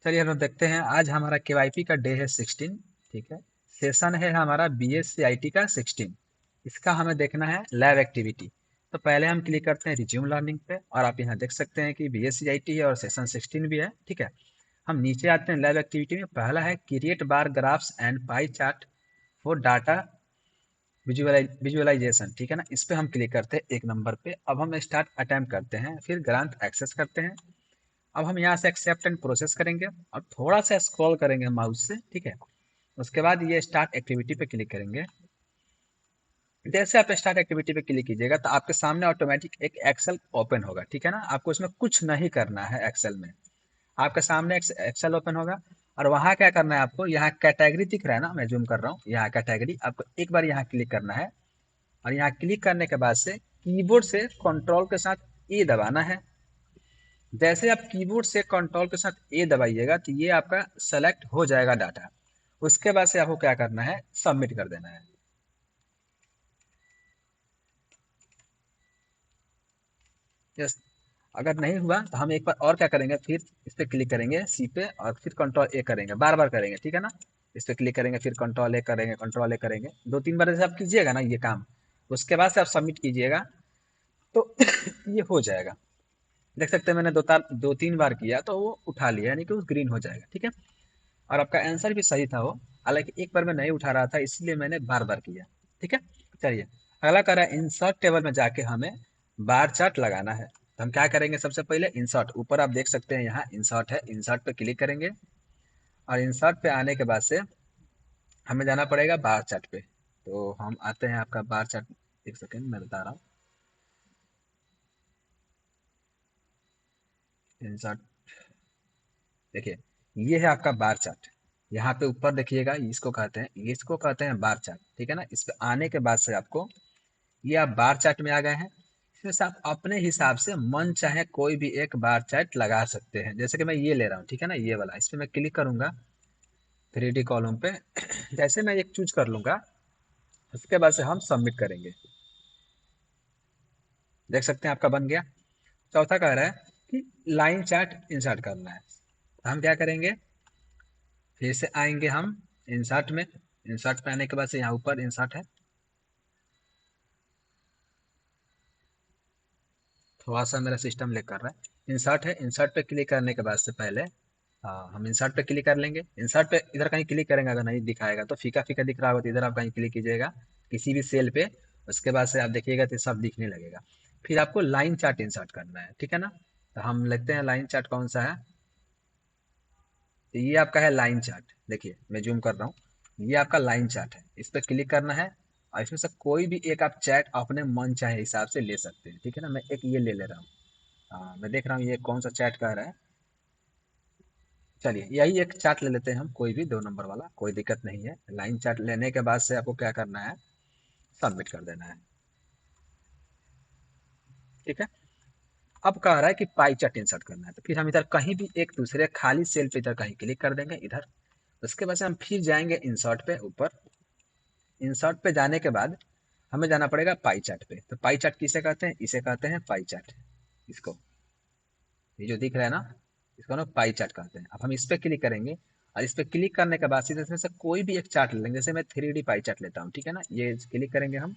चलिए हम लोग देखते हैं। आज हमारा केवाईपी का डे है 16। ठीक है। सेशन है हमारा बीएससी आईटी का 16। इसका हमें देखना है लैब एक्टिविटी। तो पहले हम क्लिक करते हैं रिज्यूम लर्निंग पे और आप यहाँ देख सकते हैं कि बीएससी आईटी है और सेशन 16 भी है। ठीक है। हम नीचे आते हैं लैब एक्टिविटी में। पहला है create bar graphs and pie chart for data visualisation. ठीक है ना, इस पे हम क्लिक करते हैं 1 नंबर पे। अब हम स्टार्ट अटेम्प्ट करते हैं, फिर ग्रांट एक्सेस करते हैं। अब हम यहाँ से एक्सेप्ट एंड प्रोसेस करेंगे और थोड़ा सा स्क्रॉल करेंगे माउस से। ठीक है। उसके बाद ये स्टार्ट एक्टिविटी पे क्लिक करेंगे। जैसे आप स्टार्ट एक्टिविटी पे क्लिक कीजिएगा तो आपके सामने ऑटोमेटिक एक एक्सेल ओपन होगा। ठीक है ना, आपको इसमें कुछ नहीं करना है। एक्सेल में आपके सामने एक्सेल ओपन होगा और वहाँ क्या करना है आपको, यहाँ कैटेगरी दिख रहा है ना, मैं जूम कर रहा हूँ, यहाँ कैटेगरी आपको एक बार यहाँ क्लिक करना है। और यहाँ क्लिक करने के बाद से कीबोर्ड से कंट्रोल के साथ ए दबाना है। जैसे आप कीबोर्ड से कंट्रोल के साथ ए दबाइएगा तो ये आपका सेलेक्ट हो जाएगा डाटा। उसके बाद से आपको क्या करना है, सबमिट कर देना है। यस। अगर नहीं हुआ तो हम एक बार और क्या करेंगे, फिर इस पे क्लिक करेंगे सी पे और फिर कंट्रोल ए करेंगे, बार बार करेंगे। ठीक है ना, इस पे क्लिक करेंगे फिर कंट्रोल ए करेंगे, कंट्रोल ए करेंगे, 2-3 बार जैसे आप कीजिएगा ना ये काम। उसके बाद से आप सबमिट कीजिएगा तो ये हो जाएगा। देख सकते हैं मैंने 2-3 बार किया तो वो उठा लिया, यानी कि वो ग्रीन हो जाएगा। ठीक है। और आपका आंसर भी सही था वो, हालांकि एक बार मैं नहीं उठा रहा था इसलिए मैंने बार बार किया। ठीक है। चलिए अगला कर रहा है इंसर्ट टेबल में जाके हमें बार चार्ट लगाना है। तो हम क्या करेंगे, सबसे पहले इंसर्ट, ऊपर आप देख सकते हैं यहाँ इंसर्ट है, इंसर्ट पे क्लिक करेंगे। और इंसर्ट पे आने के बाद से हमें जाना पड़ेगा बार चार्ट पे। तो हम आते हैं आपका बार चार्ट। एक सेकेंड मैं बता रहा हूँ। इंसर्ट, देखिए ये है आपका बार चार्ट। यहाँ पे ऊपर देखिएगा, इसको कहते हैं बार चार्ट। ठीक है ना, इस पे आने के बाद से आपको ये आप बार चार्ट में आ गए हैं। इसमें से आप अपने हिसाब से मन चाहे कोई भी एक बार चार्ट लगा सकते हैं। जैसे कि मैं ये ले रहा हूँ, ठीक है ना, ये वाला, इस पे मैं क्लिक करूंगा 3D कॉलम पे। जैसे मैं एक चूज कर लूंगा, उसके बाद से हम सबमिट करेंगे। देख सकते हैं आपका बन गया। चौथा कह रहा है कि लाइन चार्ट इंसर्ट करना है। तो हम क्या करेंगे, फिर से आएंगे हम इंसर्ट में। इंसर्ट पे आने के बाद से यहाँ ऊपर इंसर्ट है, थोड़ा सा मेरा सिस्टम लेग कर रहा है। इंसर्ट है, इंसर्ट पे क्लिक करने के बाद से पहले हम इंसर्ट पे क्लिक कर लेंगे। इंसर्ट पे इधर कहीं क्लिक करेंगे, अगर नहीं दिखाएगा तो फीका फीका दिख रहा होगा तो इधर आप कहीं क्लिक कीजिएगा किसी भी सेल पे। उसके बाद से आप देखिएगा तो सब दिखने लगेगा। फिर आपको लाइन चार्ट इंसर्ट करना है। ठीक है ना, तो हम लिखते हैं लाइन चार्ट कौन सा है। तो ये आपका है लाइन चार्ट। देखिए मैं जूम कर रहा हूँ, ये आपका लाइन चार्ट है। इस पर क्लिक करना है और इसमें से कोई भी एक आप चैट अपने मन चाहे हिसाब से ले सकते हैं। ठीक है ना, मैं एक ये ले ले रहा हूँ। हाँ मैं देख रहा हूँ ये कौन सा चैट कह रहा है। चलिए यही एक चार्ट ले लेते हैं हम, कोई भी 2 नंबर वाला, कोई दिक्कत नहीं है। लाइन चार्ट लेने के बाद से आपको क्या करना है, सबमिट कर देना है। ठीक है। अब कह रहा है कि पाई चार्ट इंसर्ट करना है, तो फिर हम इधर कहीं भी एक दूसरे खाली सेल पे इधर कहीं क्लिक कर देंगे इधर। उसके बाद से हम फिर जाएंगे इंसर्ट पे ऊपर। इंसर्ट पे जाने के बाद हमें जाना पड़ेगा पाई चार्ट पे। तो पाई चार्ट किसे कहते हैं, इसे कहते हैं पाई चार्ट। इसको, ये जो दिख रहा है ना, इसको ना पाई चार्ट कहते हैं। अब हम इस पे क्लिक करेंगे और इस पे क्लिक करने के बाद सीधे इसमें से कोई भी एक चार्ट ले लेंगे। जैसे मैं 3D पाई चार्ट लेता हूँ। ठीक है ना, ये क्लिक करेंगे हम।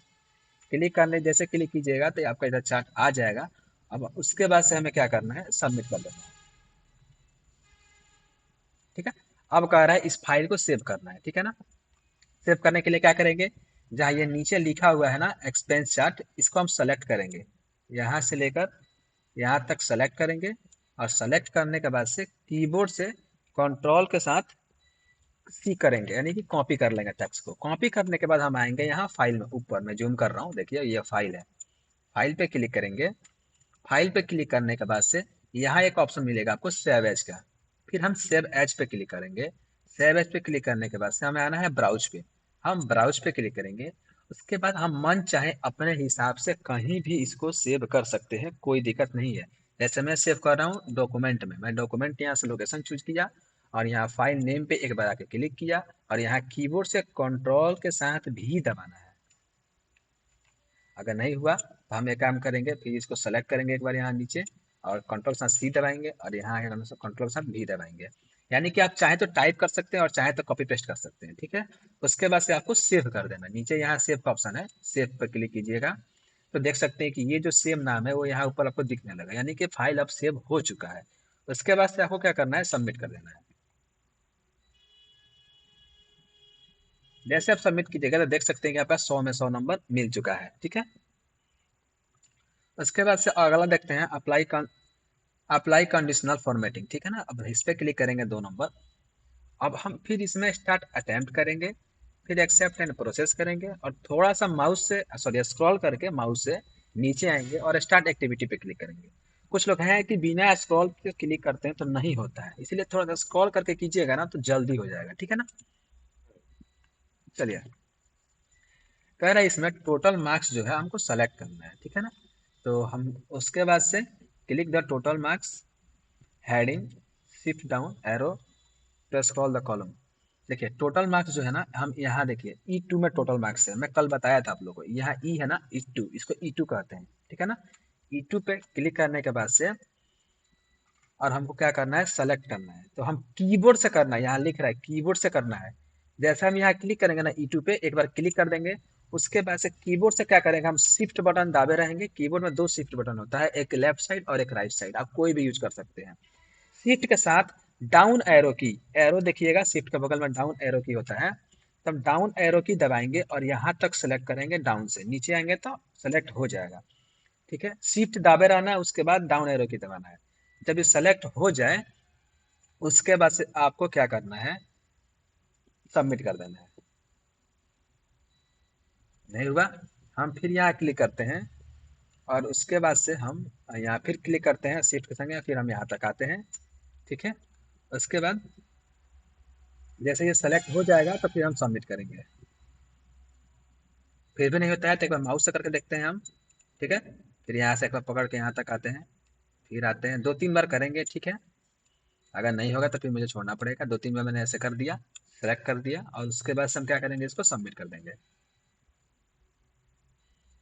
क्लिक करने जैसे क्लिक कीजिएगा तो आपका इधर चार्ट आ जाएगा। अब उसके बाद से हमें क्या करना है, सबमिट कर देना है। ठीक है। अब कह रहा है इस फाइल को सेव करना है। ठीक है ना, सेव करने के लिए क्या करेंगे, जहाँ ये नीचे लिखा हुआ है ना एक्सपेंस चार्ट, इसको हम सेलेक्ट करेंगे। यहाँ से लेकर यहाँ तक सेलेक्ट करेंगे और सेलेक्ट करने के बाद से कीबोर्ड से कंट्रोल के साथ सी करेंगे, यानी कि कॉपी कर लेंगे टेक्स्ट को। कॉपी करने के बाद हम आएंगे यहाँ फाइल में, ऊपर मैं जूम कर रहा हूँ, देखिए ये फाइल है। फाइल पे क्लिक करेंगे। फाइल पे क्लिक करने के बाद से यहाँ एक ऑप्शन मिलेगा आपको सेव एज का। फिर हम सेव एज पे क्लिक करेंगे। सेव एज पे क्लिक करने के बाद से हमें आना है ब्राउज पे। हम ब्राउज पे क्लिक करेंगे। उसके बाद हम मन चाहे अपने हिसाब से कहीं भी इसको सेव कर सकते हैं, कोई दिक्कत नहीं है। जैसे मैं सेव कर रहा हूँ डॉक्यूमेंट में, मैं डॉक्यूमेंट यहाँ से लोकेशन चूज किया और यहाँ फाइल नेम पे एक बार आके क्लिक किया और यहाँ कीबोर्ड से कंट्रोल के साथ भी दबाना है। अगर नहीं हुआ तो हम एक काम करेंगे, फिर इसको सेलेक्ट करेंगे एक बार यहाँ नीचे और कंट्रोल साथ सी दबाएंगे और यहाँ आके कंट्रोल साथ भी दबाएंगे। यानी कि आप चाहे तो टाइप कर सकते हैं और चाहे तो कॉपी पेस्ट कर सकते हैं, ठीक है। उसके बाद से आपको सेव कर देना, नीचे यहाँ सेव का ऑप्शन है, सेव पर क्लिक कीजिएगा तो देख सकते हैं कि ये जो सेम नाम है वो यहाँ ऊपर आपको दिखने लगा, यानी कि फाइल अब सेव हो चुका है। उसके बाद से आपको क्या करना है, सबमिट कर देना है। जैसे आप सबमिट कीजिएगा तो देख सकते हैं कि आपका 100 में 100 नंबर मिल चुका है, ठीक है। उसके बाद से अगला देखते हैं, अप्लाई कंडीशनल फॉर्मेटिंग, ठीक है ना। अब इस पर क्लिक करेंगे 2 नंबर। अब हम फिर इसमें स्टार्ट अटेम्प्ट करेंगे, फिर एक्सेप्ट एंड प्रोसेस करेंगे और थोड़ा सा माउस से सॉरी स्क्रॉल करके माउस से नीचे आएंगे और स्टार्ट एक्टिविटी पे क्लिक करेंगे। कुछ लोग हैं कि बिना स्क्रॉल के क्लिक करते हैं तो नहीं होता है, इसीलिए थोड़ा सा स्क्रॉल करके कीजिएगा ना तो जल्दी हो जाएगा, ठीक है ना। चलिए, कह रहा है इसमें टोटल मार्क्स जो है हमको सेलेक्ट करना है, ठीक है ना। तो हम उसके बाद से click the total marks heading, shift down arrow to scroll the column. देखिए टोटल मार्क्स जो है ना, हम यहाँ देखिए E2 में टोटल मार्क्स है, मैं कल बताया था आप लोगों को, यहाँ ई है ना E2, इसको E2 कहते हैं, ठीक है ना। E2 पे क्लिक करने के बाद से और हमको क्या करना है, सेलेक्ट करना है। तो हम कीबोर्ड से करना है, यहाँ लिख रहा है कीबोर्ड से करना है। जैसे हम यहाँ क्लिक करेंगे ना E2 पे, एक बार क्लिक कर देंगे, उसके बाद से कीबोर्ड से क्या करेंगे, हम शिफ्ट बटन दाबे रहेंगे। कीबोर्ड में 2 शिफ्ट बटन होता है, एक लेफ्ट साइड और एक राइट साइड, आप कोई भी यूज कर सकते हैं। शिफ्ट के साथ डाउन एरो की, एरो देखिएगा शिफ्ट के बगल में डाउन एरो की होता है, तब डाउन एरो की दबाएंगे और यहाँ तक सेलेक्ट करेंगे, डाउन से नीचे आएंगे तो सेलेक्ट हो जाएगा, ठीक है। शिफ्ट दाबे रहना है, उसके बाद डाउन एरो की दबाना है। जब ये सेलेक्ट हो जाए उसके बाद से आपको क्या करना है, सबमिट कर देना है। नहीं हुआ, हम फिर यहाँ क्लिक करते हैं और उसके बाद से हम यहाँ फिर क्लिक करते हैं शिफ्ट के संगे, फिर हम यहाँ तक आते हैं, ठीक है। उसके बाद जैसे ये सेलेक्ट हो जाएगा तो फिर हम सबमिट करेंगे। फिर भी नहीं होता है तो एक बार माउस से करके देखते हैं हम, ठीक है। फिर यहाँ से एक बार पकड़ के यहाँ तक आते हैं, फिर आते हैं, 2-3 बार करेंगे, ठीक है। अगर नहीं होगा तो फिर मुझे छोड़ना पड़ेगा। 2-3 बार मैंने ऐसे कर दिया, सेलेक्ट कर दिया और उसके बाद से हम क्या करेंगे, इसको सबमिट कर देंगे।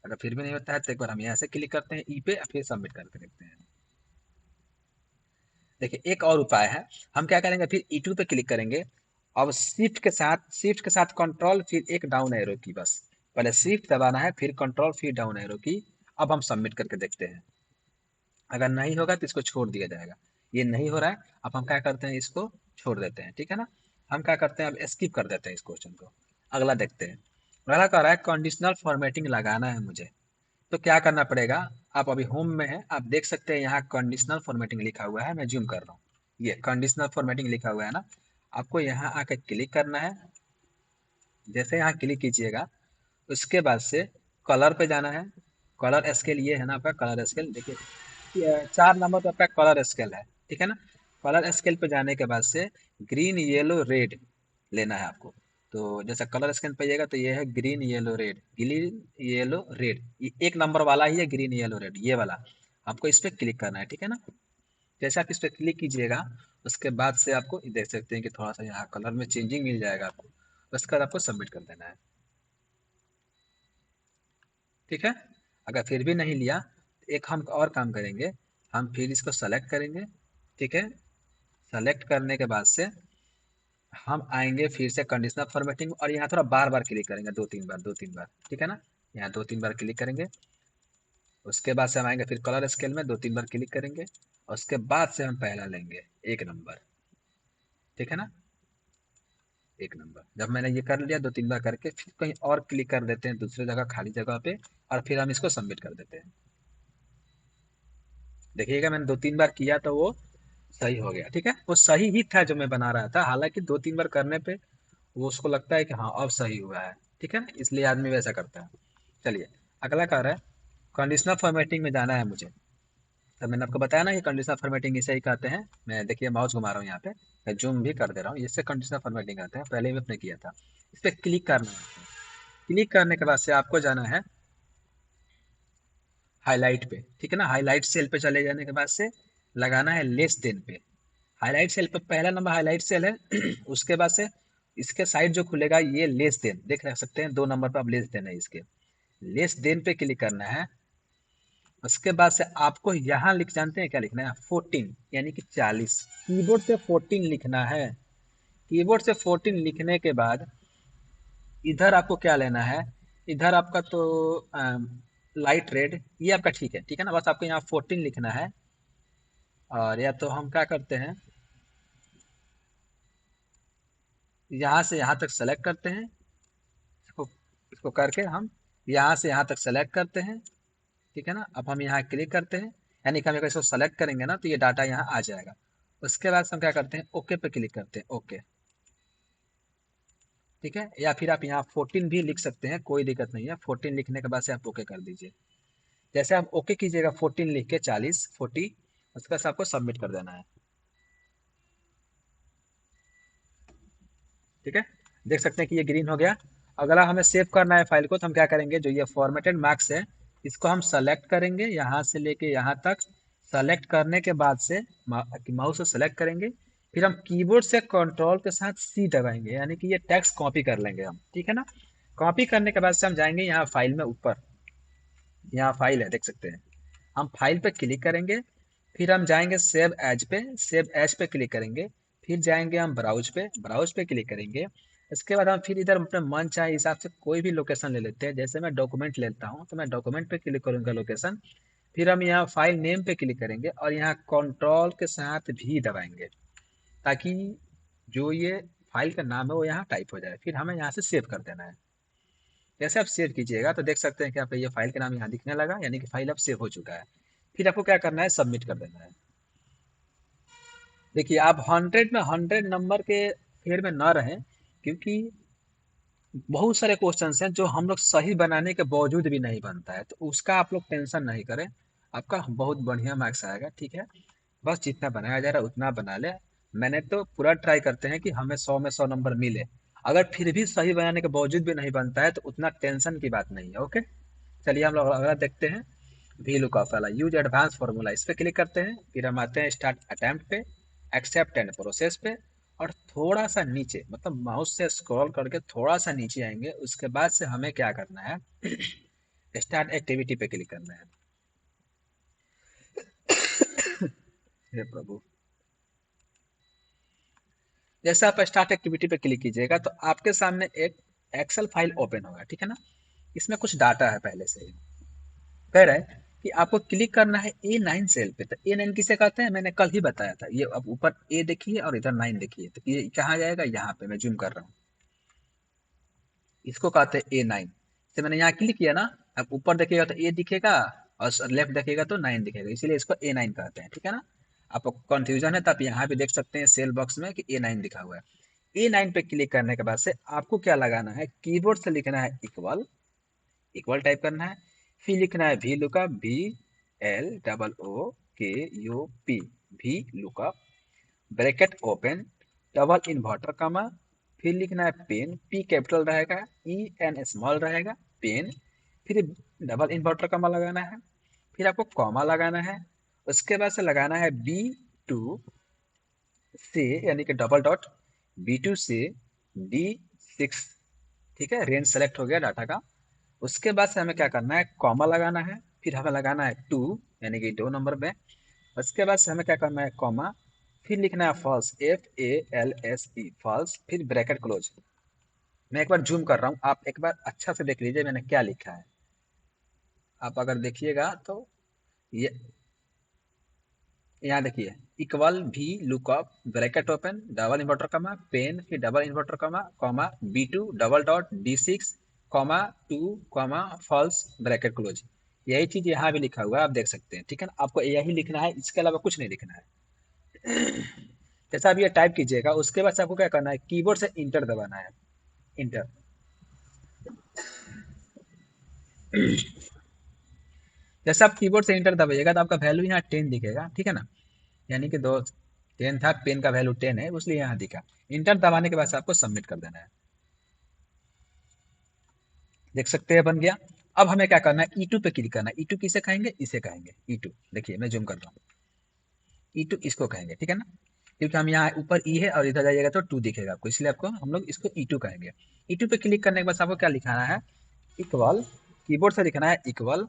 अगर फिर भी नहीं होता है तो एक बार हम यहाँ से क्लिक करते हैं ई पे, फिर सबमिट करके देखते हैं। देखिए एक और उपाय है, हम क्या करेंगे, फिर E2 पे क्लिक करेंगे। अब शिफ्ट के साथ कंट्रोल फिर एक डाउन एरो की, बस पहले शिफ्ट दबाना है फिर कंट्रोल फिर डाउन एरो की। अब हम सबमिट करके देखते हैं। अगर नहीं होगा तो इसको छोड़ दिया जाएगा। ये नहीं हो रहा है, अब हम क्या करते हैं, इसको छोड़ देते हैं, ठीक है ना। हम क्या करते हैं, अब स्किप कर देते हैं इस क्वेश्चन को। अगला देखते हैं। अगला कह रहा है कंडीशनल फॉर्मेटिंग लगाना है मुझे, तो क्या करना पड़ेगा। आप अभी होम में हैं, आप देख सकते हैं यहाँ कंडीशनल फॉर्मेटिंग लिखा हुआ है, मैं जूम कर रहा हूँ, ये कंडीशनल फॉर्मेटिंग लिखा हुआ है ना। आपको यहाँ आके क्लिक करना है। जैसे यहाँ क्लिक कीजिएगा उसके बाद से कलर पे जाना है। कलर स्केल ये है ना आपका कलर स्केल, देखिए 4 नंबर पे आपका कलर स्केल है, ठीक है ना। कलर स्केल पे जाने के बाद से ग्रीन येलो रेड लेना है आपको। तो जैसा कलर स्केल पे जाइएगा तो ये है green yellow red, green yellow red, ये 1 नंबर वाला ही है, ग्रीन येलो रेड ये वाला। आपको इस पर क्लिक करना है, ठीक है ना। जैसे आप इस पर क्लिक कीजिएगा उसके बाद से आपको देख सकते हैं कि थोड़ा सा यहाँ कलर में चेंजिंग मिल जाएगा आपको। उसके बाद आपको सबमिट कर देना है, ठीक है। अगर फिर भी नहीं लिया तो एक हम और काम करेंगे, हम फिर इसको सेलेक्ट करेंगे, ठीक है। सेलेक्ट करने के बाद से हम आएंगे फिर से कंडीशनल फॉर्मेटिंग और यहाँ थोड़ा बार बार क्लिक करेंगे, 2-3 बार 2-3 बार, ठीक है ना। यहाँ 2-3 बार क्लिक करेंगे। उसके बाद से हम आएंगे फिर कलर स्केल में 2-3 बार क्लिक करेंगे और उसके बाद से हम पहला लेंगे 1 नंबर, ठीक है ना। 1 नंबर जब मैंने ये कर लिया 2-3 बार करके, फिर कहीं और क्लिक कर देते हैं दूसरी जगह खाली जगह पे और फिर हम इसको सबमिट कर देते हैं। देखिएगा मैंने 2-3 बार किया तो वो सही हो गया, ठीक है। वो सही ही था जो मैं बना रहा था, हालांकि 2-3 बार करने पे वो उसको लगता है कि हाँ अब सही हुआ है, ठीक है ना, इसलिए आदमी वैसा करता है। चलिए अगला कह रहा है कंडीशनल फॉर्मेटिंग में जाना है मुझे। तो मैंने आपको बताया ना कि कंडीशनल फॉर्मेटिंग इसे ही कहते हैं। मैं देखिए माउस घुमा रहा हूँ यहाँ पे, मैं जूम भी कर दे रहा हूँ, इससे कंडीशनल फॉर्मेटिंग कहते हैं, पहले भी आपने किया था। इस पर क्लिक करना है। क्लिक करने के बाद से आपको जाना है हाईलाइट पे, ठीक है ना। हाईलाइट सेल पे चले जाने के बाद से लगाना है लेस देन पे। हाईलाइट सेल पे पहला नंबर हाईलाइट सेल है उसके बाद से इसके साइड जो खुलेगा ये लेस देन, देख सकते हैं 2 नंबर पर अब लेस देन है इसके, लेस देन पे क्लिक करना है। उसके बाद से आपको यहाँ लिख जानते हैं क्या लिखना है, 14 यानी कि 40। कीबोर्ड से 14 लिखना है। कीबोर्ड से 14 लिखने के बाद इधर आपको क्या लेना है, इधर आपका तो लाइट रेड ये आपका ठीक है ना, बस आपको यहाँ 14 लिखना है। और या तो हम क्या करते हैं, यहाँ से यहाँ तक सेलेक्ट करते हैं, इसको इसको करके हम यहाँ से यहाँ तक सेलेक्ट करते हैं, ठीक है ना। अब हम यहाँ क्लिक करते हैं, यानी कि हम अगर इसको सेलेक्ट करेंगे ना तो ये डाटा यहाँ आ जाएगा। उसके बाद हम क्या करते हैं, ओके पे क्लिक करते हैं, ओके, ठीक है। या फिर आप यहाँ 14 भी लिख सकते हैं, कोई दिक्कत नहीं है। 14 लिखने के बाद से आप ओके कर दीजिए। जैसे आप ओके कीजिएगा 14 लिख के 40 उसके बाद से आपको सबमिट कर देना है, ठीक है। देख सकते हैं कि ये ग्रीन हो गया। अगला हमें सेव करना है फाइल को, तो हम क्या करेंगे, जो ये फॉर्मेटेड मार्क्स है इसको हम सेलेक्ट करेंगे, यहाँ से लेके यहाँ तक। सेलेक्ट करने के बाद से माउस से सेलेक्ट करेंगे, फिर हम कीबोर्ड से कंट्रोल के साथ सी दबाएंगे, यानी कि ये टेक्स्ट कॉपी कर लेंगे हम, ठीक है ना। कॉपी करने के बाद से हम जाएंगे यहाँ फाइल में, ऊपर यहाँ फाइल है देख सकते हैं, हम फाइल पे क्लिक करेंगे, फिर हम जाएंगे सेव एज पे, सेव एज पे क्लिक करेंगे, फिर जाएंगे हम ब्राउज पे क्लिक करेंगे। इसके बाद हम फिर इधर अपने मन चाहे हिसाब से कोई भी लोकेशन ले लेते हैं, जैसे मैं डॉक्यूमेंट लेता हूँ तो मैं डॉक्यूमेंट पे क्लिक करूँगा लोकेशन। फिर हम यहाँ फाइल नेम पे क्लिक करेंगे और यहाँ कंट्रोल के साथ भी दबाएंगे, ताकि जो ये फाइल का नाम है वो यहाँ टाइप हो जाए। फिर हमें यहाँ से सेव कर देना है। जैसे आप सेव कीजिएगा तो देख सकते हैं कि आपका ये फाइल का नाम यहाँ दिखने लगा, यानी कि फाइल अब सेव हो चुका है। फिर आपको क्या करना है, सबमिट कर देना है। देखिए आप 100 में 100 नंबर के फेर में ना रहें, क्योंकि बहुत सारे क्वेश्चंस हैं जो हम लोग सही बनाने के बावजूद भी नहीं बनता है, तो उसका आप लोग टेंशन नहीं करें, आपका बहुत बढ़िया मार्क्स आएगा, ठीक है। बस जितना बनाया जा रहा है उतना बना ले। मैंने तो पूरा ट्राई करते हैं कि हमें 100 में 100 नंबर मिले। अगर फिर भी सही बनाने के बावजूद भी नहीं बनता है तो उतना टेंशन की बात नहीं है, ओके। चलिए हम लोग अगला देखते हैं। वी लुकअप वाला यूज एडवांस फार्मूला, इस पे क्लिक करते हैं, फिर हम आते हैं स्टार्ट अटेम्प्ट पे, एक्सेप्ट एंड प्रोसेस पे, और थोड़ा सा नीचे मतलब माउस से स्क्रॉल करके थोड़ा सा नीचे आएंगे। उसके बाद से हमें क्या करना है, स्टार्ट एक्टिविटी पे क्लिक करना है। हे प्रभु, जैसे आप स्टार्ट एक्टिविटी पे क्लिक कीजिएगा तो आपके सामने एक एक्सेल फाइल ओपन होगा, ठीक है ना। इसमें कुछ डाटा है पहले से ही। कह रहा है कि आपको क्लिक करना है A9 सेल पे। तो A9 किसे कहते हैं, मैंने कल ही बताया था। ये अब ऊपर A देखिए और इधर 9 देखिए, तो ये कहाँ जाएगा, यहाँ पे मैं जूम कर रहा हूँ, इसको कहते हैं A9। तो मैंने यहाँ क्लिक किया ना, अब ऊपर देखिएगा तो A दिखेगा और लेफ्ट देखिएगा तो 9 दिखेगा, इसीलिए इसको A9 कहते हैं, ठीक है ना। आपको कंफ्यूजन है तो आप यहाँ भी देख सकते हैं सेल बॉक्स में कि A9 लिखा हुआ है। A9 पे क्लिक करने के बाद से आपको क्या लगाना है, कीबोर्ड से लिखना है इक्वल, इक्वल टाइप करना है। फिर लिखना है V lookup, VLOOKUP, V lookup, bracket open, double inverted comma, फिर लिखना है पेन, P कैपिटल रहेगा, EN स्मॉल रहेगा, पेन, फिर डबल इन्वर्टर कमा लगाना है, फिर आपको कॉमा लगाना है। उसके बाद से लगाना है B2 से, यानी कि डबल डॉट, B2 से D6, ठीक है। रेंज सेलेक्ट हो गया डाटा का। उसके बाद से हमें क्या करना है, कॉमा लगाना है, फिर हमें लगाना है 2, यानी कि 2 नंबर में। उसके बाद से हमें क्या करना है, कॉमा, फिर लिखना है फॉल्स, FALSE, फॉल्स, फिर ब्रैकेट क्लोज। मैं एक बार जूम कर रहा हूँ, आप एक बार अच्छा से देख लीजिए मैंने क्या लिखा है। आप अगर देखिएगा तो ये यहाँ देखिए, equal V lookup, bracket open, double inverted comma, pen, फिर double inverted comma, comma, B2 double dot D6, comma 2, comma false, bracket close. यही चीज यहाँ भी लिखा हुआ है, आप देख सकते हैं, ठीक है ना। आपको यही लिखना है, इसके अलावा कुछ नहीं लिखना है। जैसा आप ये टाइप कीजिएगा उसके बाद से आपको क्या करना है, कीबोर्ड से इंटर दबाना है, इंटर। जैसे आप कीबोर्ड से इंटर दबाइएगा तो आपका वैल्यू यहाँ 10 दिखेगा, ठीक है ना। यानी कि दो 10 था, पेन का वैल्यू 10 है इसलिए यहाँ दिखा। इंटर दबाने के बाद से आपको सबमिट कर देना है। देख सकते हैं बन गया। अब हमें क्या करना है, E2 पे क्लिक करना है। E2 किसे कहेंगे, इसे कहेंगे E2। देखिए मैं जूम कर रहा हूँ, E2 इसको कहेंगे, ठीक है ना। क्योंकि हम यहाँ ऊपर E है और इधर जाइएगा तो 2 दिखेगा आपको, इसलिए आपको हम लोग इसको E2 कहेंगे। E2 पे क्लिक करने के बाद आपको क्या लिखाना है, इक्वल, कीबोर्ड से लिखना है equal,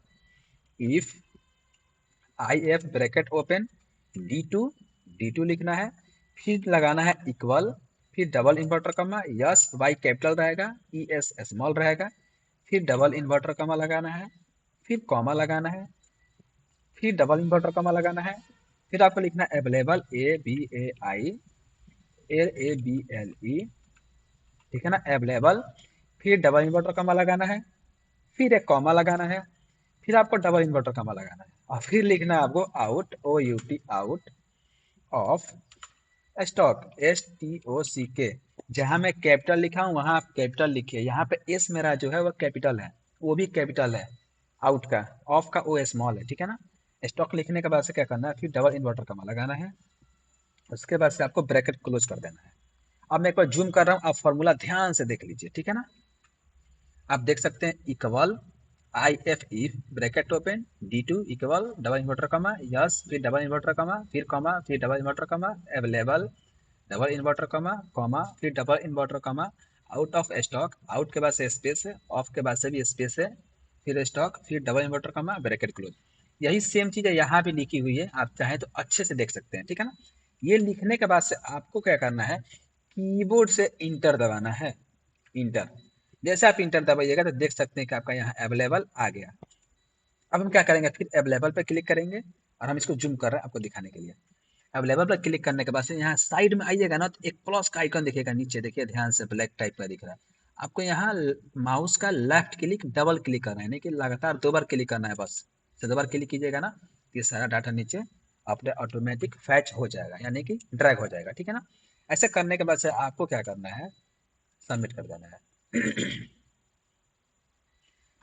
if I F bracket open D two लिखना है, फिर लगाना है इक्वल, फिर double inverted comma, yes Y capital रहेगा, ई एस स्मॉल रहेगा, फिर डबल इन्वर्टर कमा लगाना है, फिर कॉमा लगाना है, फिर डबल इन्वर्टर कमा लगाना है, फिर आपको लिखना है available A B A I L A B L E, ठीक है ना, अवेलेबल, फिर डबल इन्वर्टर कमा लगाना है, फिर एक कॉमा लगाना है, फिर आपको डबल इन्वर्टर कमा लगाना है और फिर लिखना है आपको out O U T out of stock S T O C K. जहां मैं कैपिटल लिखा हूं वहां आप कैपिटल लिखिए, यहाँ पे एस मेरा जो है वो कैपिटल है, वो भी कैपिटल है, आउट का, ऑफ का ओ स्मॉल है, ठीक है ना। स्टॉक लिखने के बाद से क्या करना है, फिर डबल इन्वर्टर कमा लगाना है, उसके बाद से आपको ब्रैकेट क्लोज कर देना है। अब मैं एक बार जूम कर रहा हूँ, आप फॉर्मूला ध्यान से देख लीजिए, ठीक है ना। आप देख सकते हैं equal I F if bracket open D two equal double inverted comma yes, फिर डबल इन्वर्टर कमा, फिर double inverted comma available, double inverted comma, फिर double inverted comma, out of stock, out के बाद से स्पेस है, of के बाद से भी स्पेस है, फिर स्टॉक, फिर डबल इन्वर्टर कमा ब्रैकेट क्लोज। यही सेम चीज़ है यहाँ भी लिखी हुई है, आप चाहें तो अच्छे से देख सकते हैं, ठीक है ना। ये लिखने के बाद से आपको क्या करना है, कीबोर्ड से इंटर दबाना है, इंटर। जैसे आप इंटर दबाइएगा तो देख सकते हैं कि आपका यहाँ अवेलेबल आ गया। अब हम क्या करेंगे, फिर अवेलेबल पर क्लिक करेंगे और हम इसको जूम कर रहे हैं आपको दिखाने के लिए। अवेलेबल पर क्लिक करने के बाद से यहाँ साइड में आइएगा ना तो एक प्लस का आइकन दिखेगा नीचे, देखिए ध्यान से ब्लैक टाइप का दिख रहा है। आपको यहाँ माउस का लेफ्ट क्लिक डबल क्लिक करना है, नहीं कि लगातार 2 बार क्लिक करना है बस। तो 2 बार क्लिक कीजिएगा ना तो ये सारा डाटा नीचे अपने ऑटोमेटिक फैच हो जाएगा, यानी कि ड्रैग हो जाएगा, ठीक है ना। ऐसे करने के बाद से आपको क्या करना है, सबमिट कर देना है।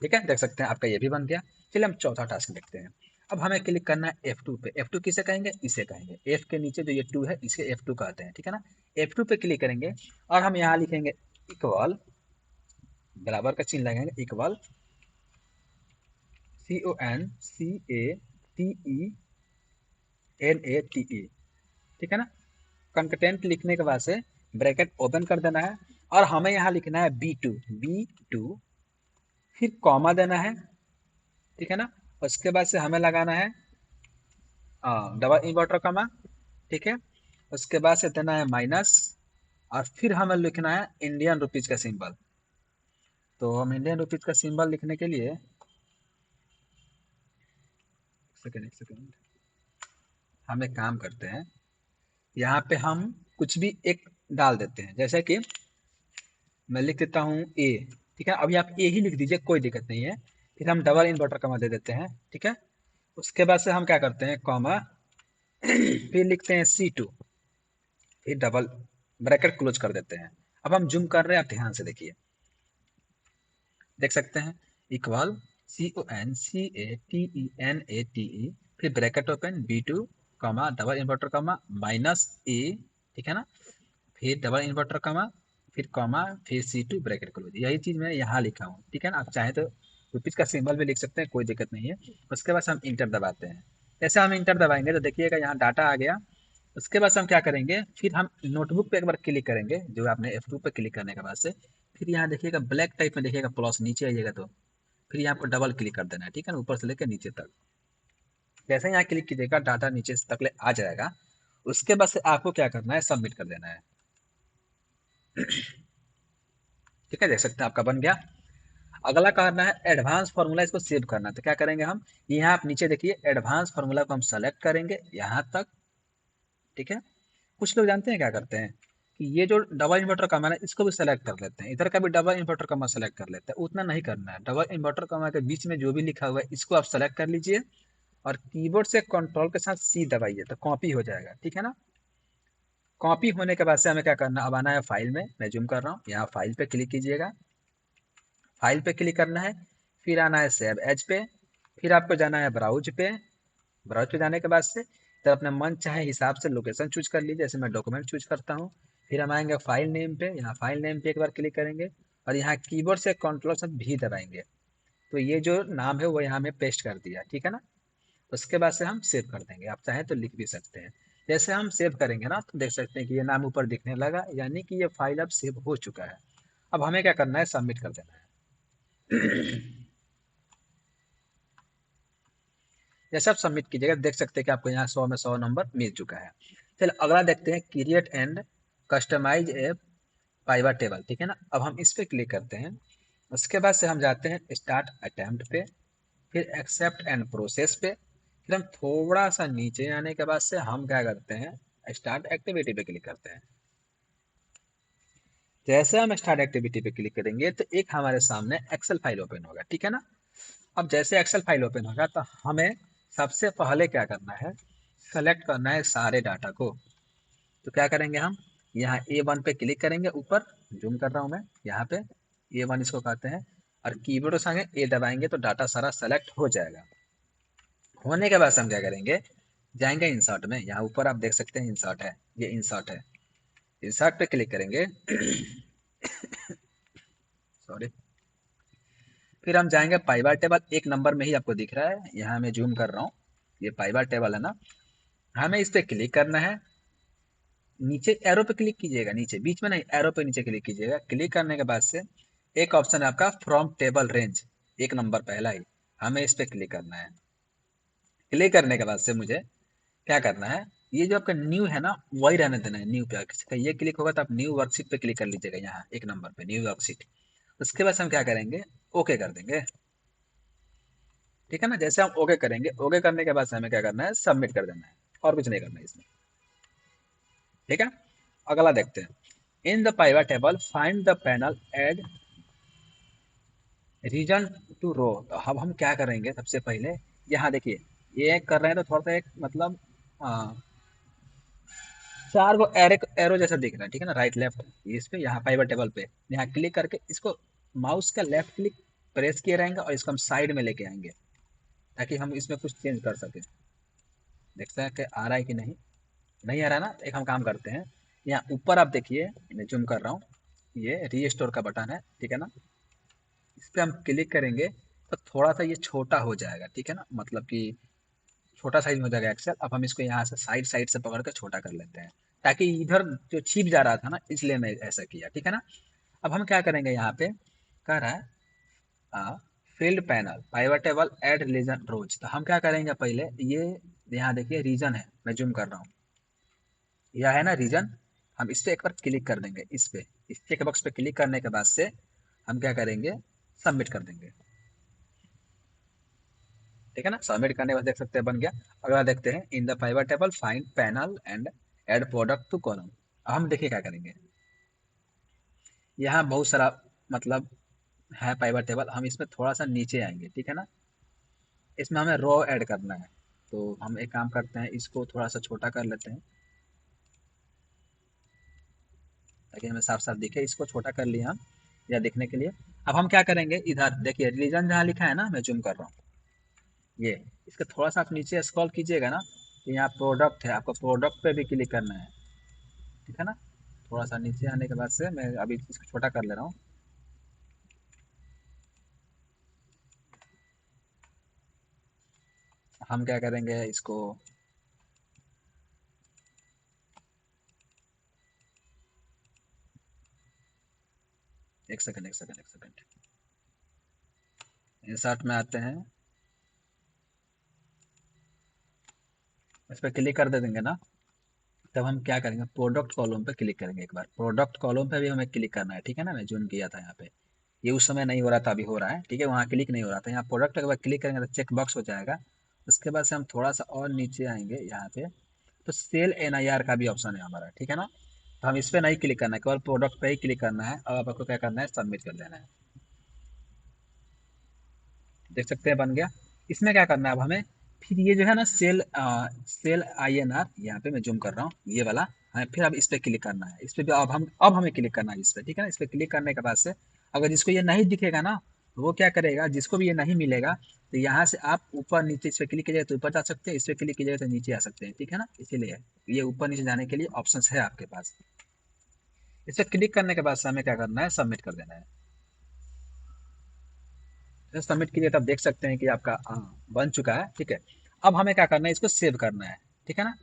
ठीक है, देख सकते हैं आपका ये भी बन गया। चलिए हम चौथा टास्क देखते हैं। अब हमें क्लिक करना है F2 पे। F2 किसे कहेंगे, इसे कहेंगे, F के नीचे जो ये 2 है इसे F2 कहते हैं, ठीक है ना। F2 पे क्लिक करेंगे और हम यहाँ लिखेंगे इक्वल, बराबर का चिन्ह लगाएंगे, इक्वल CONCATENATE, ठीक है ना। कंकटेंट लिखने के बाद से ब्रैकेट ओपन कर देना है और हमें यहाँ लिखना है B2, फिर कॉमा देना है, ठीक है ना। उसके बाद से हमें लगाना है डबल इन्वर्टर कमा, ठीक है। उसके बाद से देना है माइनस और फिर हमें लिखना है इंडियन रुपीज का सिंबल। तो हम इंडियन रुपीज का सिंबल लिखने के लिए एक सेकेंड हम एक काम करते हैं, यहाँ पे हम कुछ भी एक डाल देते हैं, जैसे कि मैं लिख देता हूँ ए, ठीक है। अभी आप ए ही लिख दीजिए, कोई दिक्कत नहीं है। फिर हम डबल इन्वर्टर कमा दे देते हैं, ठीक है। उसके बाद से हम क्या करते हैं, कॉमा, फिर लिखते हैं C2, फिर डबल ब्रैकेट क्लोज कर देते हैं। अब हम जूम कर रहे हैं, आप ध्यान से देखिए, देख सकते हैं इक्वल CONCATENATE, फिर ब्रैकेट ओपन B2 कमा डबल इन्वर्टर कमा माइनस ए, ठीक है ना, फिर डबल इन्वर्टर कमा, फिर कॉमा, फिर C2 ब्रैकेट क्लोज। यही चीज़ मैं यहाँ लिखा हूँ, ठीक है ना। आप चाहें तो रुपीज़ का सिंबल भी लिख सकते हैं, कोई दिक्कत नहीं है। उसके बाद हम इंटर दबाते हैं। जैसे हम इंटर दबाएंगे तो देखिएगा यहाँ डाटा आ गया। उसके बाद हम क्या करेंगे, फिर हम नोटबुक पे एक बार क्लिक करेंगे, जो आपने F2 पे क्लिक करने के बाद से फिर यहाँ देखिएगा ब्लैक टाइप में देखिएगा प्लस, नीचे आइएगा तो फिर यहाँ पर डबल क्लिक कर देना है, ठीक है ना, ऊपर से लेकर नीचे तक। जैसे यहाँ क्लिक कीजिएगा डाटा नीचे तक ले आ जाएगा। उसके बाद से आपको क्या करना है, सबमिट कर देना है, ठीक है। देख सकते हैं आपका बन गया। अगला करना है एडवांस फार्मूला, इसको सेव करना है। तो क्या करेंगे हम, यहाँ आप नीचे देखिए एडवांस फार्मूला को हम सेलेक्ट करेंगे यहाँ तक, ठीक है। कुछ लोग जानते हैं क्या करते हैं कि ये जो डबल इन्वर्टर कमा है इसको भी सेलेक्ट कर लेते हैं, इधर का भी डबल इन्वर्टर कमा सेलेक्ट कर लेते हैं। उतना नहीं करना है, डबल इन्वर्टर कमा के बीच में जो भी लिखा हुआ है इसको आप सेलेक्ट कर लीजिए और कीबोर्ड से कंट्रोल के साथ C दबाइए तो कॉपी हो जाएगा, ठीक है ना। कॉपी होने के बाद से हमें क्या करना, अब आना है फाइल में, मैं जूम कर रहा हूँ, यहाँ फाइल पे क्लिक कीजिएगा, फाइल पे क्लिक करना है, फिर आना है सेव एज पे, फिर आपको जाना है ब्राउज पे। ब्राउज पे जाने के बाद से तो अपने मन चाहे हिसाब से लोकेशन चूज कर लीजिए, जैसे मैं डॉक्यूमेंट चूज करता हूँ। फिर हम आएंगे फाइल नेम पे, यहाँ फाइल नेम पे एक बार क्लिक करेंगे और यहाँ कीबोर्ड से कंट्रोल से भी दबाएंगे। तो ये जो नाम है वो यहाँ में पेस्ट कर दिया, ठीक है ना। उसके बाद से हम सेव कर देंगे, आप चाहें तो लिख भी सकते हैं। जैसे हम सेव करेंगे ना तो देख सकते हैं कि ये नाम ऊपर दिखने लगा, यानी कि ये फाइल अब सेव हो चुका है। अब हमें क्या करना है, सबमिट कर देना है। जैसे आप सबमिट कीजिएगा देख सकते हैं कि आपको यहाँ 100 में 100 नंबर मिल चुका है। चलिए अगला देखते हैं, create and customise a pivot table, ठीक है ना। अब हम इस पे क्लिक करते हैं, उसके बाद से हम जाते हैं स्टार्ट अटेम्प्ट पे, फिर एक्सेप्ट एंड प्रोसेस पे, फिर हम थोड़ा सा नीचे आने के बाद से हम क्या करते हैं, स्टार्ट एक्टिविटी पे क्लिक करते हैं। जैसे हम स्टार्ट एक्टिविटी पे क्लिक करेंगे तो एक हमारे सामने एक्सेल फाइल ओपन होगा, ठीक है ना। अब जैसे एक्सेल फाइल ओपन होगा तो हमें सबसे पहले क्या करना है, सेलेक्ट करना है सारे डाटा को। तो क्या करेंगे, हम यहाँ A1 पे क्लिक करेंगे, ऊपर जूम कर रहा हूँ मैं, यहाँ पे A1 इसको कहते हैं, और कीबोर्ड संगे ए दबाएंगे तो डाटा सारा सेलेक्ट हो जाएगा। होने के बाद हम क्या करेंगे, जाएंगे इंसर्ट में, यहाँ ऊपर आप देख सकते हैं इंसर्ट है, ये इंसर्ट है, इंसर्ट पे क्लिक करेंगे सॉरी। फिर हम जाएंगे पाइवट टेबल, एक नंबर में ही आपको दिख रहा है, यहाँ मैं जूम कर रहा हूँ, ये पाइवट टेबल है ना। हमें इस पे क्लिक करना है, नीचे एरो पे क्लिक कीजिएगा, नीचे बीच में नहीं, एरो पे नीचे क्लिक कीजिएगा। क्लिक करने के बाद से एक ऑप्शन है आपका फ्रॉम टेबल रेंज, एक नंबर पहला ही, हमें इस पे क्लिक करना है। क्लिक करने के बाद से मुझे क्या करना है, ये जो आपका न्यू है ना वही रहने देना है, न्यू पे किसी का ये क्लिक होगा तो आप न्यू वर्कशीट पे क्लिक कर लीजिएगा, यहाँ एक नंबर पे न्यू वर्कशीट। उसके बाद हम क्या करेंगे, ओके कर देंगे, ठीक है ना। जैसे हम ओके करेंगे, ओके करने के बाद हमें क्या करना है, सबमिट कर देना है, और कुछ नहीं करना है इसमें, ठीक है। अगला देखते हैं, in the pivot table find the panel add region to row. तो अब हम क्या करेंगे, सबसे पहले यहाँ देखिए, ये कर रहे हैं तो थोड़ा सा एक मतलब चार को एरो एरो जैसा दिख रहा है, ठीक है ना, राइट लेफ्ट, इस पे यहाँ पाइवट टेबल पे यहाँ क्लिक करके इसको माउस का लेफ्ट क्लिक प्रेस किए रहेंगे और इसको हम साइड में लेके आएंगे ताकि हम इसमें कुछ चेंज कर सकें। देखते हैं कि आ रहा है कि नहीं, नहीं आ रहा ना, तो एक हम काम करते हैं, यहाँ ऊपर आप देखिए, मैं जूम कर रहा हूँ, ये रीस्टोर का बटन है, ठीक है ना। इस पर हम क्लिक करेंगे तो थोड़ा सा ये छोटा हो जाएगा, ठीक है ना, मतलब कि छोटा साइज में हो जाएगा एक्सेल। अब हम इसको यहाँ से साइड साइड से पकड़ कर छोटा कर लेते हैं ताकि इधर जो छिप जा रहा था ना, इसलिए मैं ऐसा किया, ठीक है ना। अब हम क्या करेंगे, यहाँ पे कह रहा है field panel pivot table add region rows. तो हम क्या करेंगे, पहले ये यहाँ देखिए रीजन है, मैं जूम कर रहा हूँ, यह है ना रीजन, हम इस पे एक बार क्लिक कर देंगे, इस पे इस चेक बॉक्स पे क्लिक करने के बाद से हम क्या करेंगे, सबमिट कर देंगे, ठीक है ना। सबमिट करने के बाद देख सकते हैं बन गया। अगला देखते हैं, in the pivot table find panel and add product to column. हम देखिए क्या करेंगे, यहाँ बहुत सारा मतलब है पाइवट टेबल, हम इसमें थोड़ा सा नीचे आएंगे, ठीक है ना। इसमें हमें रो ऐड करना है, तो हम एक काम करते हैं, इसको थोड़ा सा छोटा कर लेते हैं ताकि हमें साफ साफ दिखे, इसको छोटा कर लिया हम या दिखने के लिए। अब हम क्या करेंगे, इधर देखिए रिलीजन जहाँ लिखा है ना, मैं जूम कर रहा हूँ, ये इसका थोड़ा सा आप नीचे स्क्रॉल कीजिएगा ना, तो यहाँ प्रोडक्ट है, आपको प्रोडक्ट पे भी क्लिक करना है, ठीक है ना। थोड़ा सा नीचे आने के बाद से मैं अभी इसको छोटा कर ले रहा हूँ। हम क्या करेंगे इसको, एक सेकंड एक सेकंड एक सेकंड, इंसर्ट में आते हैं, इस पर क्लिक कर दे देंगे ना। तब हम क्या करेंगे, प्रोडक्ट कॉलम पे क्लिक करेंगे, एक बार प्रोडक्ट कॉलम पे भी हमें क्लिक करना है, ठीक है ना। मैं जूम किया था यहाँ पे, ये उस समय नहीं हो रहा था, अभी हो रहा है, ठीक है, वहाँ क्लिक नहीं हो रहा था। यहाँ प्रोडक्ट के बाद क्लिक करेंगे तो चेक बॉक्स हो जाएगा। उसके बाद से हम थोड़ा सा और नीचे आएंगे यहाँ पे, तो सेल NIR का भी ऑप्शन है हमारा, ठीक है ना। तो हम इस पर नहीं क्लिक करना है, केवल प्रोडक्ट पे ही क्लिक करना है, और आपको क्या करना है, सबमिट कर देना है। देख सकते हैं बन गया। इसमें क्या करना है अब हमें, फिर ये जो है ना सेल INR, यहाँ पे मैं जूम कर रहा हूँ, ये वाला हमें फिर अब इस पे क्लिक करना है, इस पे भी अब हमें क्लिक करना है इस पे, ठीक है ना। इस पे क्लिक करने के बाद से अगर जिसको ये नहीं दिखेगा ना, तो वो क्या करेगा, जिसको भी ये नहीं मिलेगा, तो यहाँ से आप ऊपर नीचे इस पे क्लिक कीजिएगा तो ऊपर जा सकते हैं, इस पे क्लिक कीजिएगा तो नीचे आ सकते हैं, ठीक है ना। इसीलिए ये ऊपर नीचे जाने के लिए ऑप्शन है आपके पास। इस पे क्लिक करने के बाद से हमें क्या करना है, सबमिट कर देना है। सबमिट कीजिए तब देख सकते हैं कि आपका बन चुका है, ठीक है। अब हमें क्या करना है, इसको सेव करना है, ठीक है ना।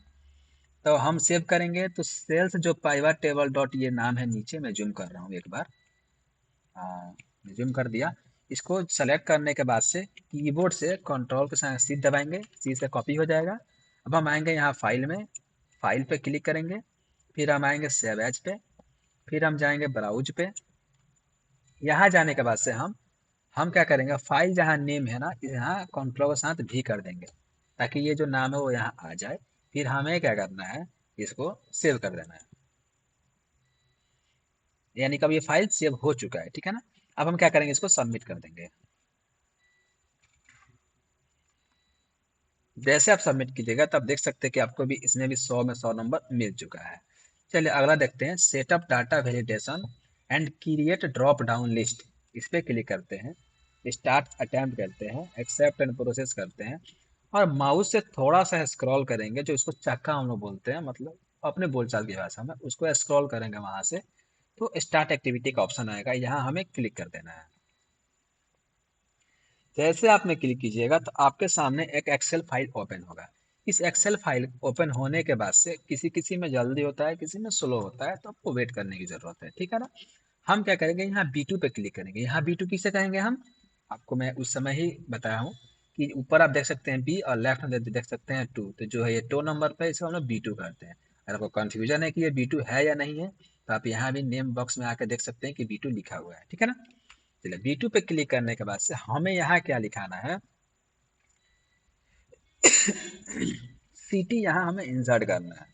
तो हम सेव करेंगे तो सेल्स जो पाइवट टेबल डॉट ये नाम है नीचे, मैं जूम कर रहा हूँ एक बार, हाँ मैं जूम कर दिया। इसको सेलेक्ट करने के बाद से कीबोर्ड से कंट्रोल के साथ सी दबाएंगे, सी से कॉपी हो जाएगा। अब हम आएंगे यहाँ फाइल में, फाइल पे क्लिक करेंगे, फिर हम आएंगे सेव एज पे, फिर हम जाएंगे ब्राउज पे। यहाँ जाने के बाद से हम क्या करेंगे, फाइल जहाँ नेम है ना, यहाँ कंट्रोल के साथ भी कर देंगे ताकि ये जो नाम है वो यहाँ आ जाए। फिर हमें क्या करना है, इसको सेव कर देना है, यानी कि अब ये फाइल सेव हो चुका है, ठीक है ना। अब हम क्या करेंगे, इसको सबमिट कर देंगे। जैसे आप सबमिट कीजिएगा तब देख सकते हैं कि आपको भी इसमें भी 100 में 100 नंबर मिल चुका है। चलिए अगला देखते हैं, setup data validation and create drop down list. इस पर क्लिक करते हैं, स्टार्ट अटेम्प्ट करते हैं, एक्सेप्ट एंड प्रोसेस करते हैं, और माउस से थोड़ा सा स्क्रॉल करेंगे, जो इसको चक्का हम लोग बोलते हैं, मतलब अपने बोलचाल की भाषा में उसको स्क्रॉल करेंगे वहां से, तो स्टार्ट एक्टिविटी का ऑप्शन आएगा, यहाँ हमें क्लिक कर देना है। जैसे आपने क्लिक कीजिएगा तो आपके सामने एक एक्सेल फाइल ओपन होगा। इस एक्सेल फाइल ओपन होने के बाद से किसी किसी में जल्दी होता है, किसी में स्लो होता है, तो आपको वेट करने की जरूरत है, ठीक है ना। हम क्या करेंगे, यहाँ B2 पे क्लिक करेंगे। यहाँ B2 किसे कहेंगे हम, आपको मैं उस समय ही बताया हूँ कि ऊपर आप देख सकते हैं बी और लेफ्ट में देख सकते हैं 2, तो जो है ये 2 नंबर पे इसको हम लोग B2 करते हैं। अगर आपको कंफ्यूजन है कि ये B2 है या नहीं है, तो आप यहाँ भी नेम बॉक्स में आकर देख सकते हैं कि B2 लिखा हुआ है, ठीक है ना। चलिए B2 पे क्लिक करने के बाद से हमें यहाँ क्या लिखाना है, सीटी यहाँ हमें इंसर्ट करना है,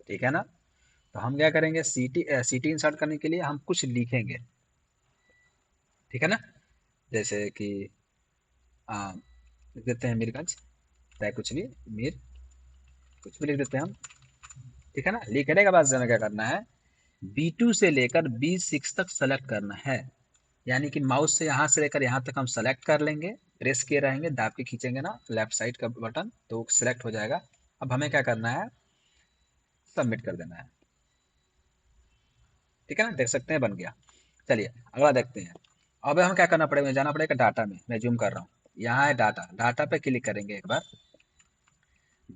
ठीक है ना। तो हम क्या करेंगे, सीटी सीटी इंसर्ट करने के लिए हम कुछ लिखेंगे, ठीक है ना। जैसे कि लिख देते हैं मीरगंज, चाहे कुछ भी, मीर कुछ भी लिख देते हैं हम, ठीक है ना। लिखने के बाद से हमें क्या करना है, B2 से लेकर B6 तक सेलेक्ट करना है, यानी कि माउस से यहाँ से लेकर यहाँ तक हम सेलेक्ट कर लेंगे, प्रेस किए रहेंगे, दाब के खींचेंगे ना लेफ्ट साइड का बटन, तो सिलेक्ट हो जाएगा। अब हमें क्या करना है, सबमिट कर देना है, ठीक है ना, देख सकते हैं बन गया। चलिए अगला देखते हैं। अब हम क्या करना पड़ेगा, जाना पड़ेगा डाटा में, मैं जूम कर रहा हूँ, यहाँ है डाटा, डाटा पे क्लिक करेंगे एक बार।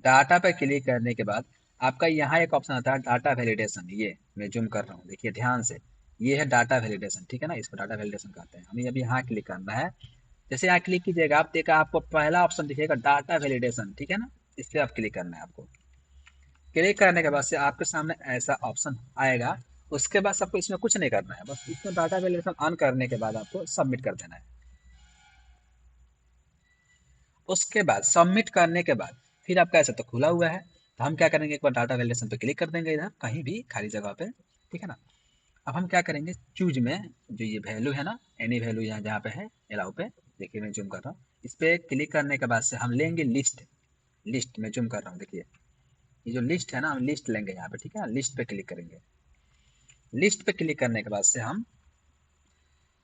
डाटा पे क्लिक करने के बाद आपका यहाँ एक ऑप्शन आता है डाटा वैलिडेशन, ये मैं जूम कर रहा हूँ, देखिए ध्यान से, ये है डाटा वैलिडेशन, ठीक है ना, इसको डाटा वैलिडेशन कहते हैं। हमें अभी यहाँ क्लिक करना है। जैसे यहाँ क्लिक कीजिएगा आप देखा, आपको पहला ऑप्शन दिखेगा डाटा वैलिडेशन, ठीक है ना, इस पर आप क्लिक करना है। आपको क्लिक करने के बाद से आपके सामने ऐसा ऑप्शन आएगा। उसके बाद आपको इसमें कुछ नहीं करना है, बस इसमें डाटा वैलिडेशन ऑन करने के बाद आपको सबमिट कर देना है। उसके बाद सबमिट करने के बाद फिर आपका ऐसा तो खुला हुआ है, तो हम क्या करेंगे, एक बार डाटा वैलिडेशन पे क्लिक कर देंगे, इधर कहीं भी खाली जगह पे, ठीक है ना। अब हम क्या करेंगे, चूज में जो ये वैल्यू है ना, एनी वैल्यू यहाँ जहाँ पे है अलाउ पे, देखिए मैं जूम कर रहा हूँ, इस पे क्लिक करने के बाद से हम लेंगे लिस्ट, लिस्ट में जूम कर रहा हूँ, देखिए ये जो लिस्ट है ना, हम लिस्ट लेंगे यहाँ पे, ठीक है, लिस्ट पे क्लिक करेंगे। लिस्ट पे क्लिक करने के बाद से हम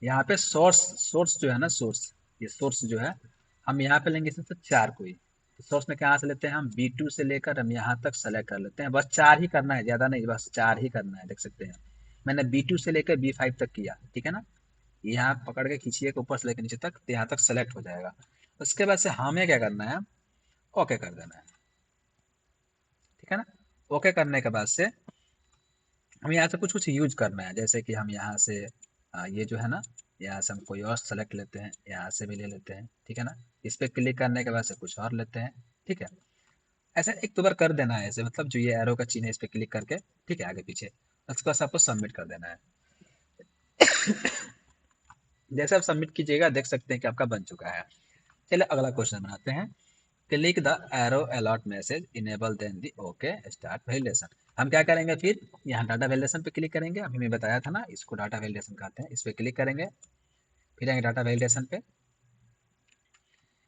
यहाँ पे सोर्स, सोर्स जो है ना, सोर्स, ये सोर्स जो है, हम यहाँ पे लेंगे इसमें से 4 कोई, तो सोर्स में कहाँ से लेते हैं, हम B2 से लेकर हम यहाँ तक सेलेक्ट कर लेते हैं, बस 4 ही करना है, ज़्यादा नहीं, बस 4 ही करना है, देख सकते हैं मैंने B2 से लेकर B5 तक किया, ठीक है ना। यहाँ पकड़ के खींचिए ऊपर से लेकर नीचे तक, तो यहाँ तक सेलेक्ट हो जाएगा। उसके बाद से हमें क्या करना है, ओके कर देना है, ठीक है ना। ओके करने के बाद से हमें यहाँ से कुछ कुछ यूज करना है, जैसे कि हम यहाँ से ये जो है ना, यहाँ से हम कोई और सेलेक्ट लेते हैं, यहाँ से भी ले लेते हैं, ठीक है ना। इस पर क्लिक करने के बाद से कुछ और लेते हैं, ठीक है। ऐसा एक दो बार कर देना है ऐसे, मतलब जो ये एरो का चिन्ह है इस पर क्लिक करके, ठीक है, आगे पीछे, उसके बाद आपको सबमिट कर देना है। जैसे आप सबमिट कीजिएगा देख सकते हैं कि आपका बन चुका है। चलिए अगला क्वेश्चन बनाते हैं, click the arrow alert message enable then the okay start validation. हम क्या करेंगे, फिर यहाँ डाटा वैलिडेशन पे क्लिक करेंगे, अभी मैं बताया था ना इसको डाटा वैलिडेशन कहते हैं, इस पे क्लिक करेंगे, फिर आएंगे डाटा वैलिडेशन पे।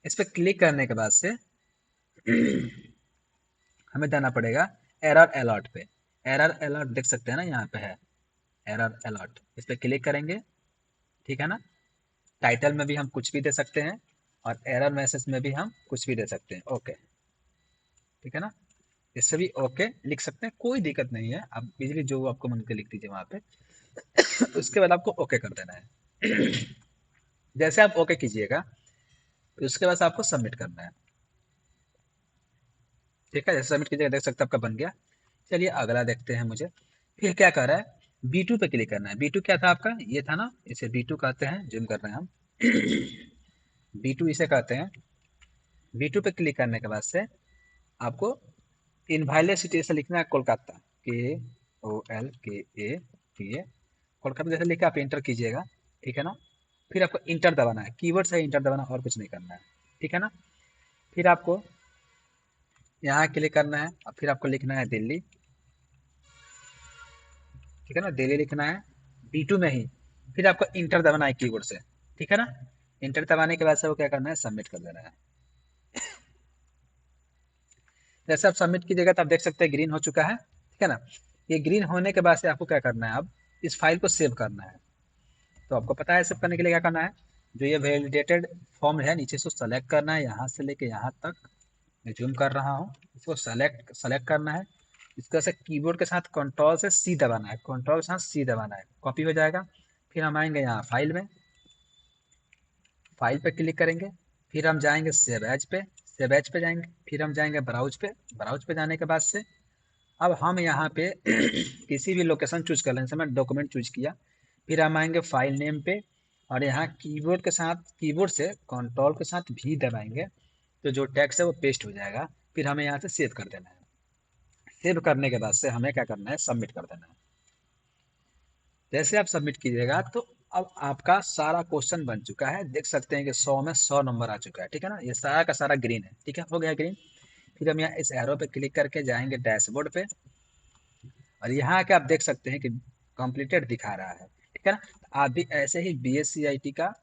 इस पे क्लिक करने के बाद से हमें जाना पड़ेगा एरर अलॉट पे। एरर अलॉट देख सकते हैं ना, यहाँ पे है एरर अलॉट, इस पे क्लिक करेंगे, ठीक है ना। टाइटल में भी हम कुछ भी दे सकते हैं, और एरर मैसेज में भी हम कुछ भी दे सकते हैं, ओके, ठीक है ना। इससे भी ओके लिख सकते हैं, कोई दिक्कत नहीं है, आप इजीली जो आपको मन के लिख दीजिए वहाँ पे। उसके बाद आपको ओके कर देना है। जैसे आप ओके कीजिएगा तो उसके बाद आपको सबमिट करना है, ठीक है। जैसे सबमिट कीजिएगा देख सकते हैं आपका बन गया। चलिए अगला देखते हैं, मुझे फिर क्या कर रहा है, B2 पे क्लिक करना है। B2 क्या था आपका, ये था ना, इसे B2 कहते हैं, जूम कर रहे हैं हम, B2 इसे कहते हैं। B2 पे क्लिक करने के बाद से आपको इनवाइलेट सिटी से लिखना है कोलकाता, KOLKATA, कोलकाता जैसे लिखा आप इंटर कीजिएगा, ठीक है ना। फिर आपको इंटर दबाना है, कीवर्ड से इंटर दबाना, और कुछ नहीं करना है, ठीक है ना। फिर आपको यहाँ क्लिक करना है, और फिर आपको लिखना है दिल्ली, ठीक है ना, दिल्ली लिखना है B2 में ही। फिर आपको इंटर दबाना है कीबोर्ड से, ठीक है ना। इंटर दबाने के बाद से वो क्या करना है, सबमिट कर देना है। जैसे आप सबमिट कीजिएगा तो आप देख सकते हैं ग्रीन हो चुका है, ठीक है ना। ये ग्रीन होने के बाद से आपको क्या करना है, अब इस फाइल को सेव करना है। तो आपको पता है सेव करने के लिए क्या करना है, जो ये वैलिडेटेड फॉर्म है नीचे से सेलेक्ट करना है, यहाँ से लेके यहाँ तक मैं जूम कर रहा हूँ, इसको सेलेक्ट सेलेक्ट करना है। इसको ऐसे कीबोर्ड के साथ कंट्रोल से सी दबाना है, कंट्रोल के साथ सी दबाना है, कॉपी हो जाएगा। फिर हम आएंगे यहाँ फाइल में, फाइल पे क्लिक करेंगे, फिर हम जाएंगे सेव एज पे, सेव एज पे जाएंगे, फिर हम जाएंगे ब्राउज पे, ब्राउज पे जाने के बाद से अब हम यहाँ पे किसी भी लोकेशन चूज कर लें, जैसे मैं डॉक्यूमेंट चूज किया। फिर हम आएंगे फाइल नेम पे, और यहाँ कीबोर्ड के साथ, कीबोर्ड से कंट्रोल के साथ भी दबाएंगे, तो जो टेक्स्ट है वो पेस्ट हो जाएगा। फिर हमें यहाँ से सेव कर देना है। सेव करने के बाद से हमें क्या करना है, सबमिट कर देना है। जैसे आप सबमिट कीजिएगा तो अब आपका सारा क्वेश्चन बन चुका है, देख सकते हैं कि 100 में 100 नंबर आ चुका है, ठीक है ना। ये सारा का सारा ग्रीन है, ठीक है, हो गया ग्रीन। फिर हम यहाँ इस एरो पे क्लिक करके जाएंगे डैशबोर्ड पे, और यहाँ के आप देख सकते हैं कि कंप्लीटेड दिखा रहा है, ठीक है ना। आप भी ऐसे ही BSc का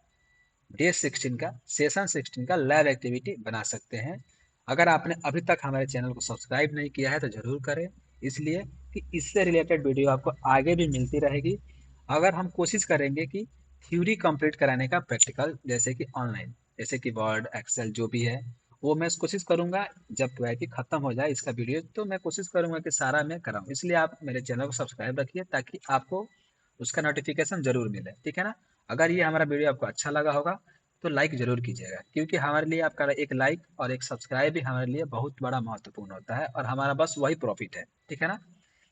डे 16 का सेशन 16 का लैब एक्टिविटी बना सकते हैं। अगर आपने अभी तक हमारे चैनल को सब्सक्राइब नहीं किया है तो ज़रूर करें, इसलिए कि इससे रिलेटेड वीडियो आपको आगे भी मिलती रहेगी। अगर हम कोशिश करेंगे कि थ्योरी कंप्लीट कराने का प्रैक्टिकल, जैसे कि ऑनलाइन, जैसे कि वर्ड एक्सेल जो भी है, वो मैं कोशिश करूंगा जब क्वैटी खत्म हो जाए इसका वीडियो, तो मैं कोशिश करूंगा कि सारा मैं कराऊं। इसलिए आप मेरे चैनल को सब्सक्राइब रखिए ताकि आपको उसका नोटिफिकेशन जरूर मिले, ठीक है ना। अगर ये हमारा वीडियो आपको अच्छा लगा होगा तो लाइक जरूर कीजिएगा, क्योंकि हमारे लिए आपका एक लाइक और एक सब्सक्राइब भी हमारे लिए बहुत बड़ा महत्वपूर्ण होता है, और हमारा बस वही प्रॉफिट है, ठीक है ना।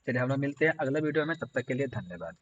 चलिए हम लोग मिलते हैं अगले वीडियो में, तब तक के लिए धन्यवाद।